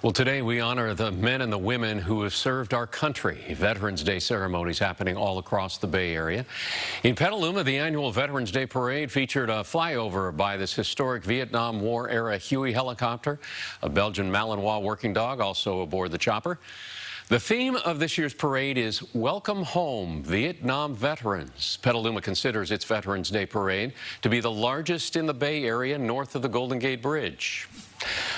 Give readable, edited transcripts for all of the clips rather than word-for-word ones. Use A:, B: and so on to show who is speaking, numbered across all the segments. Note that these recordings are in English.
A: Well, today we honor the men and the women who have served our country. Veterans Day ceremonies happening all across the Bay Area. In Petaluma, the annual Veterans Day parade featured a flyover by this historic Vietnam War-era Huey helicopter, a Belgian Malinois working dog also aboard the chopper. The theme of this year's parade is Welcome Home, Vietnam Veterans. Petaluma considers its Veterans Day parade to be the largest in the Bay Area north of the Golden Gate Bridge.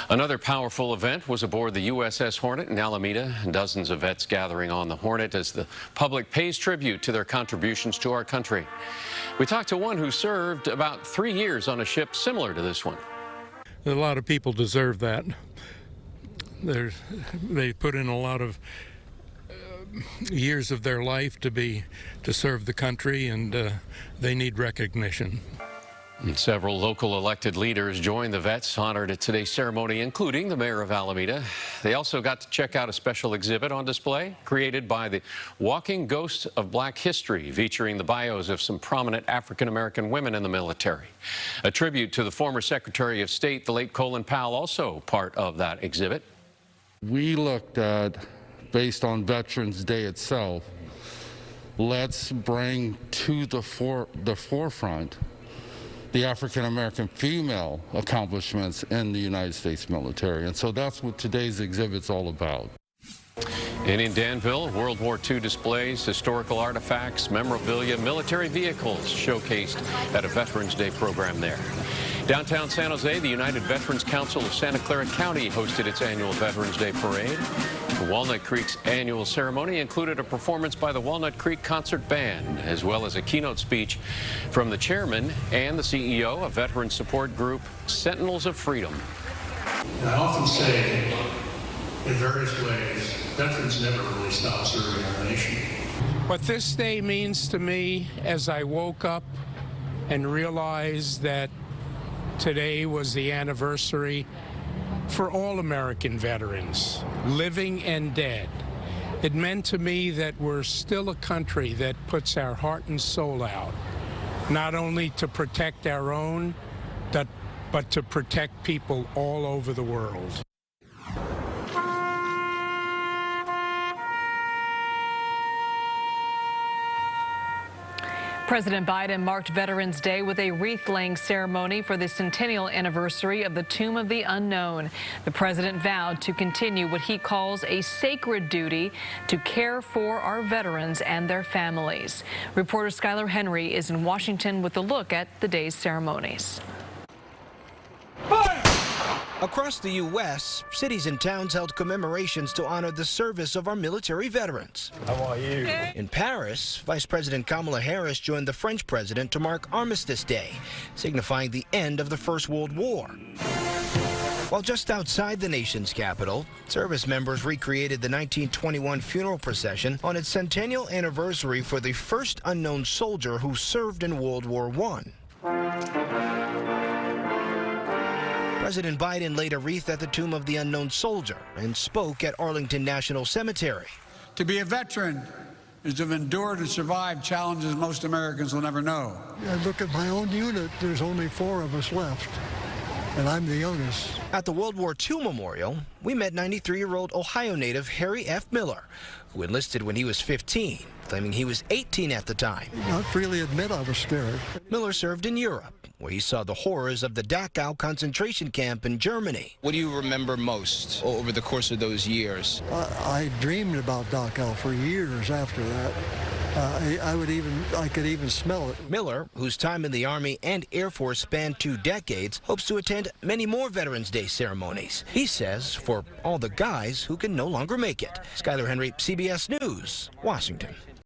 A: Another powerful event was aboard the USS Hornet in Alameda. Dozens of vets gathering on the Hornet as the public pays tribute to their contributions to our country. We talked to one who served about 3 years on a ship similar to this one.
B: A lot of people deserve that. They put in a lot of years of their life to serve the country, and they need recognition.
A: And several local elected leaders joined the vets honored at today's ceremony, including the mayor of Alameda. They also got to check out a special exhibit on display created by the Walking Ghosts of Black History, featuring the bios of some prominent African-American women in the military. A tribute to the former Secretary of State, the late Colin Powell, also part of that exhibit.
C: We looked at, based on Veterans Day itself, let's bring to the forefront the African-American female accomplishments in the United States military. And so that's what today's exhibit's all about.
A: And in Danville, World War II displays, historical artifacts, memorabilia, military vehicles showcased at a Veterans Day program there. Downtown San Jose, the United Veterans Council of Santa Clara County hosted its annual Veterans Day parade. Walnut Creek's annual ceremony included a performance by the Walnut Creek Concert Band, as well as a keynote speech from the chairman and the CEO of veteran support group Sentinels of Freedom.
D: I often say, in various ways, veterans never really stop serving our nation.
E: What this day means to me, as I woke up and realized that today was the anniversary for all American veterans, living and dead. It meant to me that we're still a country that puts our heart and soul out, not only to protect our own, but to protect people all over the world.
F: President Biden marked Veterans Day with a wreath-laying ceremony for the centennial anniversary of the Tomb of the Unknown. The president vowed to continue what he calls a sacred duty to care for our veterans and their families. Reporter Skylar Henry is in Washington with a look at the day's ceremonies.
G: Across the U.S., cities and towns held commemorations to honor the service of our military veterans.
H: How are you?
G: In Paris, Vice President Kamala Harris joined the French president to mark Armistice Day, signifying the end of the First World War. While just outside the nation's capital, service members recreated the 1921 funeral procession on its centennial anniversary for the first unknown soldier who served in World War I. President Biden laid a wreath at the Tomb of the Unknown Soldier and spoke at Arlington National Cemetery.
H: To be a veteran is to have endured and survived challenges most Americans will never know.
I: I look at my own unit, there's only 4 of us left, and I'm the youngest.
G: At the World War II Memorial, we met 93-year-old Ohio native Harry F. Miller, who enlisted when he was 15, claiming he was 18 at the time.
I: I'd freely admit I was scared.
G: Miller served in Europe, where he saw the horrors of the Dachau concentration camp in Germany.
J: What do you remember most over the course of those years?
I: I dreamed about Dachau for years after that. I could even smell it.
G: Miller, whose time in the Army and Air Force spanned 2 decades, hopes to attend many more Veterans Day ceremonies. He says for all the guys who can no longer make it. Skylar Henry, CBS News, Washington.